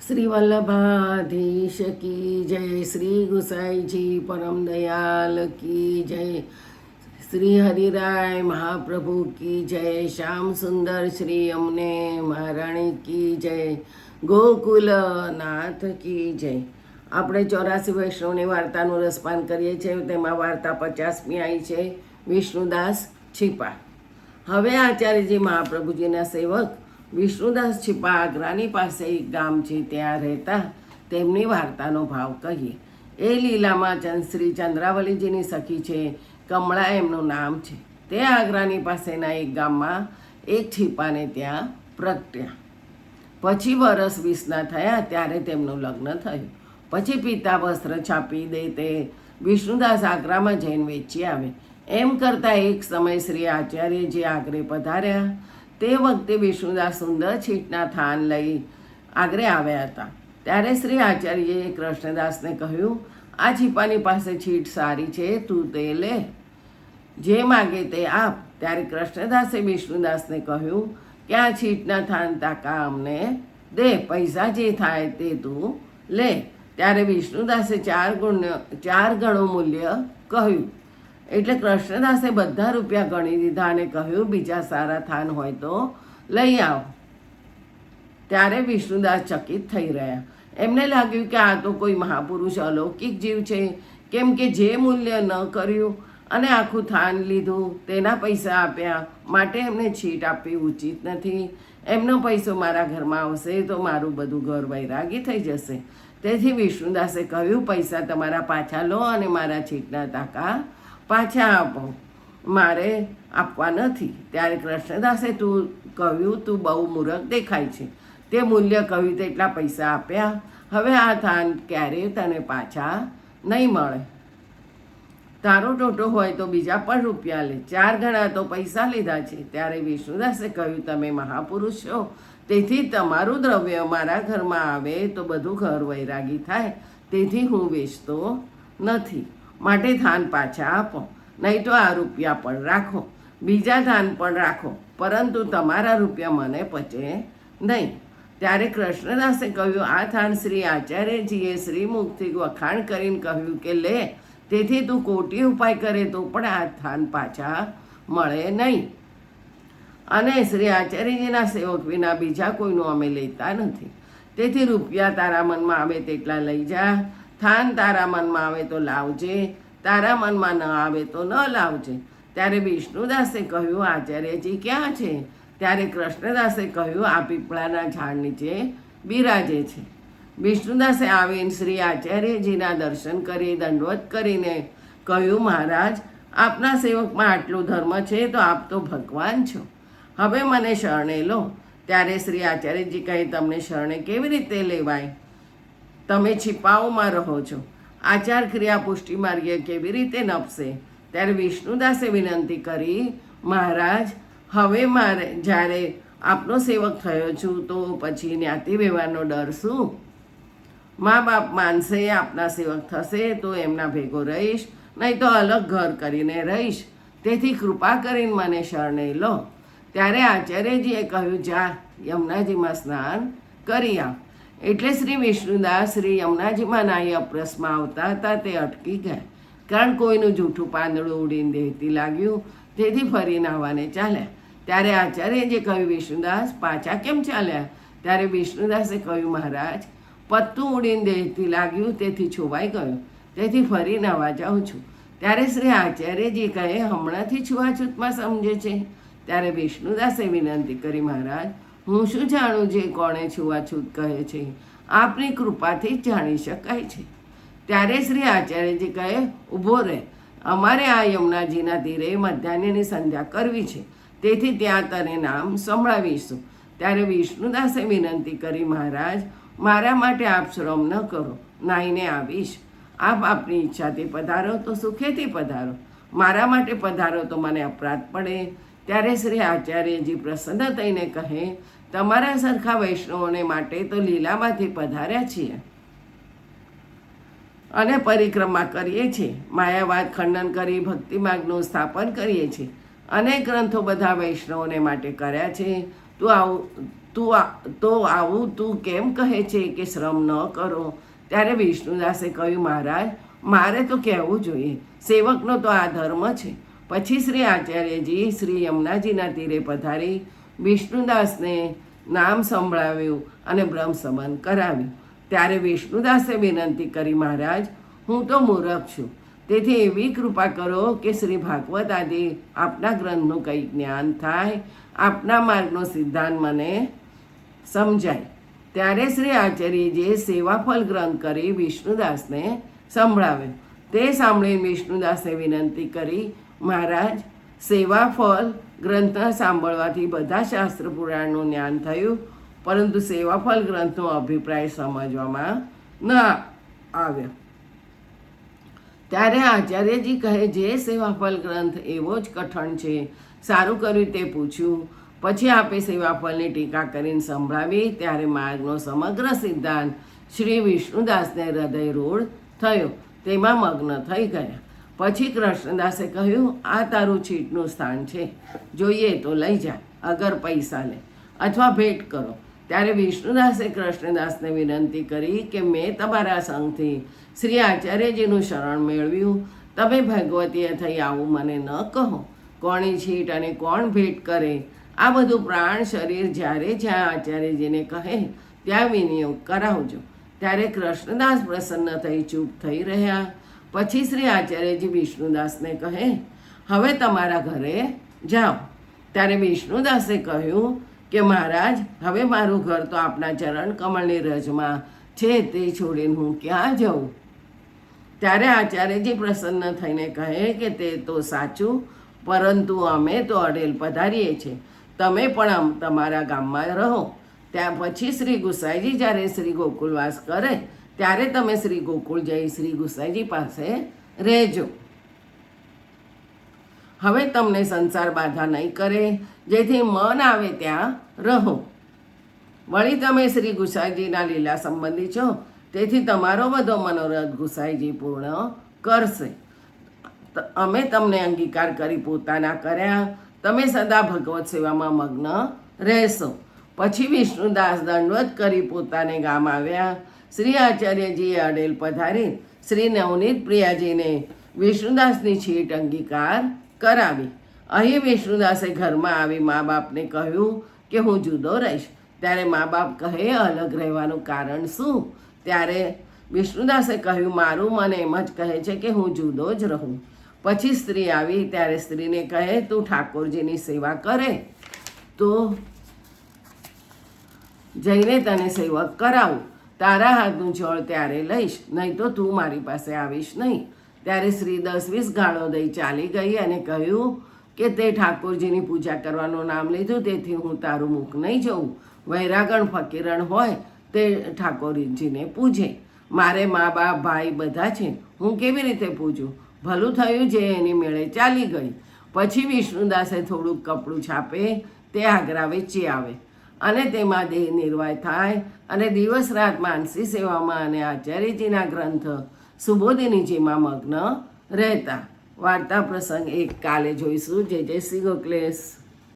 શ્રી વલ્લભાધીશ કી જય, શ્રી ગુસાઈજી પરમ દયાલ કી જય, શ્રી હરિરાય મહાપ્રભુ કી જય, શ્યામ સુંદર શ્રી અમને મહારાણી કી જય, ગોકુલનાથ કી જય. આપણે 84 વૈષ્ણવની વાર્તાનું રસપાન કરીએ છીએ. તેમાં વાર્તા 50મી આવી છે, વિષ્ણુદાસ છીપા. હવે આચાર્યજી મહાપ્રભુજીના સેવક વિષ્ણુદાસ છીપા આગ્રાની પાસે એક ગામ છે, ત્યાં રહેતા તેમની વાર્તાનો ભાવ કહીએ. એ લીલામાં શ્રી ચંદ્રાવલીજીની સખી છે, કમળા એમનું નામ છે. તે આગ્રાની પાસેના એક ગામમાં એક છીપાને ત્યાં પ્રગટ્યા. પછી વરસ 20ના થયા ત્યારે તેમનું લગ્ન થયું. પછી પિતા વસ્ત્ર છાપી દે તે વિષ્ણુદાસ આગ્રામાં જઈને વેચી આવે. એમ કરતાં એક સમય શ્રી આચાર્યજી આગ્રે પધાર્યા. તે વખતે વિષ્ણુદાસ સુંદર છીટના થાન લઈ આગ્રે આવ્યા હતા. ત્યારે શ્રી આચાર્યએ કૃષ્ણદાસને કહ્યું, આ છીપાની પાસે છીટ સારી છે, તું તે લે, જે માગે તે આપ. ત્યારે કૃષ્ણદાસે વિષ્ણુદાસને કહ્યું કે આ છીટના થાન તાકા અમને દે, પૈસા જે થાય તે તું લે. ત્યારે વિષ્ણુદાસે 4 ગણું મૂલ્ય કહ્યું. એટલે કૃષ્ણદાસે બધા રૂપિયા ગણી દીધા અને કહ્યું, બીજા સારા થાન હોય તો લઈ આવ. ત્યારે વિષ્ણુદાસ ચકિત થઈ રહ્યા. એમને લાગ્યું કે આ તો કોઈ મહાપુરુષ અલૌકિક જીવ છે, કેમ કે જે મૂલ્ય ન કર્યું અને આખું થાન લીધું તેના પૈસા આપ્યા, માટે એમને છીટ આપવી ઉચિત નથી. એમનો પૈસો મારા ઘરમાં આવશે તો મારું બધું ઘર વૈરાગી થઈ જશે. તેથી વિષ્ણુદાસે કહ્યું, પૈસા તમારા પાછા લો અને મારા છીટના તાકા પાછા આપો, મારે આપવા નથી. ત્યારે કૃષ્ણદાસે કહ્યું, તું બહુ મૂરખ દેખાય છે. તે મૂલ્ય કહ્યું તેટલા પૈસા આપ્યા. હવે આ થાન ક્યારેય તને પાછા નહીં મળે. તારો ટોટો હોય તો બીજા પણ રૂપિયા લે. 4 ગણા તો પૈસા લીધા છે. ત્યારે વિષ્ણુદાસે કહ્યું, તમે મહાપુરુષ છો, તેથી તમારું દ્રવ્ય મારા ઘરમાં આવે તો બધું ઘર વૈરાગી થાય. તેથી હું વેચતો નથી, માટે થાન પાછા આપો, નહીં તો આ રૂપિયા પણ રાખો, બીજા થાન પણ રાખો, પરંતુ તમારા રૂપિયા મને પચે નહીં. ત્યારે કૃષ્ણદાસે કહ્યું, આ થાન શ્રી આચાર્યજીએ શ્રીમુખથી વખાણ કરીને કહ્યું કે લે, તેથી તું કોટી ઉપાય કરે તો પણ આ થાન પાછા મળે નહીં. અને શ્રી આચાર્યજીના સેવક વિના બીજા કોઈનું અમે લેતા નથી. તેથી રૂપિયા તારા મનમાં આવે તેટલા લઈ જા. થાન તારા મનમાં આવે તો લાવજે, તારા મનમાં ન આવે તો ન લાવજે. ત્યારે વિષ્ણુદાસે કહ્યું, આચાર્યજી ક્યાં છે? ત્યારે કૃષ્ણદાસે કહ્યું, આ પીપળાના ઝાડ નીચે બિરાજે છે. વિષ્ણુદાસે આવીને શ્રી આચાર્યજીના દર્શન કરી દંડવત કરીને કહ્યું, મહારાજ, આપના સેવકમાં આટલું ધર્મ છે તો આપ તો ભગવાન છો, હવે મને શરણે લો. ત્યારે શ્રી આચાર્યજી કહે, તમને શરણે કેવી રીતે લેવાય? તમે છીપાઓમાં રહો છો, આચાર ક્રિયા પુષ્ટિ માર્ગે કેવી રીતે નપશે? ત્યારે વિષ્ણુદાસે વિનંતી કરી, મહારાજ, હવે મારે જ્યારે આપનો સેવક થયો છું તો પછી જ્ઞાતિ વ્યવહારનો ડર શું? મા બાપ માનસે આપના સેવક થશે તો એમના ભેગો રહીશ, નહીં તો અલગ ઘર કરીને રહીશ. તેથી કૃપા કરીને મને શરણે લો. ત્યારે આચાર્યજીએ કહ્યું, જા યમુનાજીમાં સ્નાન કરી આવ. એટલે શ્રી વિષ્ણુદાસ શ્રી યમુનાજીમાં નાહી અપ્રસમાં આવતા હતા તે અટકી ગયા, કારણ કોઈનું જૂઠું પાંદડું ઉડીને દેહતી લાગ્યું. તેથી ફરી નાહવાને ચાલ્યા. ત્યારે આચાર્યજીએ કહ્યું, વિષ્ણુદાસ, પાછા કેમ ચાલ્યા? ત્યારે વિષ્ણુદાસે કહ્યું, મહારાજ, પત્તું ઉડીને દેહતી લાગ્યું, તેથી છોવાઈ ગયું, તેથી ફરી નાહવા જાઉં છું. ત્યારે શ્રી આચાર્યજી કહે, હમણાંથી છૂવાછૂતમાં સમજે છે? ત્યારે વિષ્ણુદાસે વિનંતી કરી, મહારાજ, હું શું જાણું જે કોણે છૂવાછૂત કહે છે? આપની કૃપાથી જ જાણી શકાય છે. ત્યારે શ્રી આચાર્યજી કહે, ઊભો રહે, અમારે આ યમુનાજીના તીરે મધ્યાહ્નની સંધ્યા કરવી છે, તેથી ત્યાં તને નામ સંભળાવીશું. ત્યારે વિષ્ણુદાસે વિનંતી કરી, મહારાજ, મારા માટે આપ શ્રમ ન કરો, નાહીને આવીશ. આપ આપની ઈચ્છાથી પધારો તો સુખેથી પધારો, મારા માટે પધારો તો મને અપરાધ પડે. ત્યારે શ્રી આચાર્યજી પ્રસન્ન થઈને કહે, તમારા સરખા વૈષ્ણવોને માટે તો લીલામાંથી પધાર્યા છીએ અને પરિક્રમા કરીએ છીએ, માયાવાદ ખંડન કરી ભક્તિ માર્ગનું સ્થાપન કરીએ છીએ. અનેક ગ્રંથો બધા વૈષ્ણવોને માટે કર્યા છે. તું આવું તો આવું તું કેમ કહે છે કે શ્રમ ન કરો? ત્યારે વિષ્ણુદાસે કહ્યું, મહારાજ, મારે તો કહેવું જોઈએ, સેવકનો તો આ ધર્મ છે. પછી શ્રી આચાર્યજી શ્રી યમુનાજીના તીરે પધારી વિષ્ણુદાસને નામ સંભળાવ્યું અને બ્રહ્મ સંબંધ કરાવ્યું. ત્યારે વિષ્ણુદાસે વિનંતી કરી, મહારાજ, હું તો મૂરખ છું, તેથી એવી કૃપા કરો કે શ્રી ભાગવત આદિ આપના ગ્રંથનું કંઈક જ્ઞાન થાય, આપના માર્ગનો સિદ્ધાંત મને સમજાય. ત્યારે શ્રી આચાર્યજીએ સેવાફલ ગ્રંથ કરી વિષ્ણુદાસને સંભળાવ્યો. તે સાંભળીને વિષ્ણુદાસે વિનંતી કરી, મહારાજ, સેવાફલ ગ્રંથ સાંભળવાથી બધા શાસ્ત્ર પુરાણનું જ્ઞાન થયું, પરંતુ સેવાફલ ગ્રંથનો અભિપ્રાય સમજવામાં ન આવ્યો. ત્યારે આચાર્યજી કહે, જે સેવાફલ ગ્રંથ એવો જ કઠણ છે, સારું કર્યું તે પૂછ્યું. પછી આપે સેવાફલની ટીકા કરીને સંભળાવી. ત્યારે માર્ગનો સમગ્ર સિદ્ધાંત શ્રી વિષ્ણુદાસને હૃદયરૂઢ થયો, તેમાં મગ્ન થઈ ગયા. પછી કૃષ્ણદાસે કહ્યું, આ તારું છીટનું સ્થાન છે, જોઈએ તો લઈ જા, અગર પૈસા લે અથવા ભેટ કરો. ત્યારે વિષ્ણુદાસે કૃષ્ણદાસને વિનંતી કરી કે મેં તમારા સંગથી શ્રી આચાર્યજીનું શરણ મેળવ્યું, તમે ભગવતીએ થઈ આવું મને ન કહો. કોની છીટ અને કોણ ભેટ કરે, આ બધું પ્રાણ શરીર જ્યારે જ્યાં આચાર્યજીને કહે ત્યાં વિનિયોગ કરાવજો. ત્યારે કૃષ્ણદાસ પ્રસન્ન થઈ ચૂપ થઈ રહ્યા. પછી શ્રી આચાર્યજી વિષ્ણુદાસને કહે, હવે તમારા ઘરે જાઓ. ત્યારે વિષ્ણુદાસે કહ્યું કે મહારાજ, હવે મારું ઘર તો આપના ચરણ કમળની રજમાં છે, તે છોડીને હું ક્યાં જાઉં? ત્યારે આચાર્યજી પ્રસન્ન થઈને કહે કે તે તો સાચું, પરંતુ અમે તો અડેલ પધારીએ છીએ, તમે પણ તમારા ગામમાં રહો. ત્યાં પછી શ્રી ગુસાઈજી જ્યારે શ્રી ગોકુળવાસ કરે ત્યારે તમે શ્રી ગોકુળ જઈ શ્રી ગુસાઈજી પાસે રહેજો. હવે તમને સંસાર બાધા નહીં કરે, જેથી મન આવે ત્યાં રહો. વળી તમે શ્રી ગુસાઈજીના લીલા સંબંધી છો, તેથી તમારો બધો મનોરથ ગુસાઈજી પૂર્ણ કરશે. અમે તમને અંગીકાર કરી પોતાના કર્યા, તમે સદા ભગવત સેવામાં મગ્ન રહેશો. પછી વિષ્ણુદાસ દંડવત કરી પોતાને ગામ આવ્યા. શ્રી આચાર્યજીએ અડેલ પધારી શ્રી નવનીત પ્રિયાજીને વિષ્ણુદાસની છીટ અંગીકાર કરાવી. અહીં વિષ્ણુદાસે ઘરમાં આવી મા બાપને કહ્યું કે હું જુદો રહીશ. ત્યારે મા બાપ કહે, અલગ રહેવાનું કારણ શું? ત્યારે વિષ્ણુદાસે કહ્યું, મારું મન એમ જ કહે છે કે હું જુદો જ રહું. પછી સ્ત્રી આવી. ત્યારે સ્ત્રીને કહે, તું ઠાકોરજીની સેવા કરે તો જઈને તને સેવક કરાવું, તારા હાથનું જળ ત્યારે લઈશ, નહીં તો તું મારી પાસે આવીશ નહીં. ત્યારે સ્ત્રી 10-20 ગાળો દઈ ચાલી ગઈ અને કહ્યું કે તે ઠાકોરજીની પૂજા કરવાનું નામ લીધું, તેથી હું તારું મુખ નહીં જોઉં. વૈરાગણ ફકીરણ હોય તે ઠાકોરજીને પૂજે, મારે મા બાપ ભાઈ બધા છે, હું કેવી રીતે પૂજું? ભલું થયું જે એની મેળે ચાલી ગઈ. પછી વિષ્ણુદાસે થોડુંક કપડું છાપે, તે આગ્રા વેચી આવે અને તેમાં દેહ નિર્વાહ થાય અને દિવસ રાત માનસી સેવામાં અને આચાર્યજીના ગ્રંથ સુબોધિનીજીમાં મગ્ન રહેતા. વાર્તા પ્રસંગ 1 કાલે જોઈશું. જય જય શ્રી ગોકલેશ.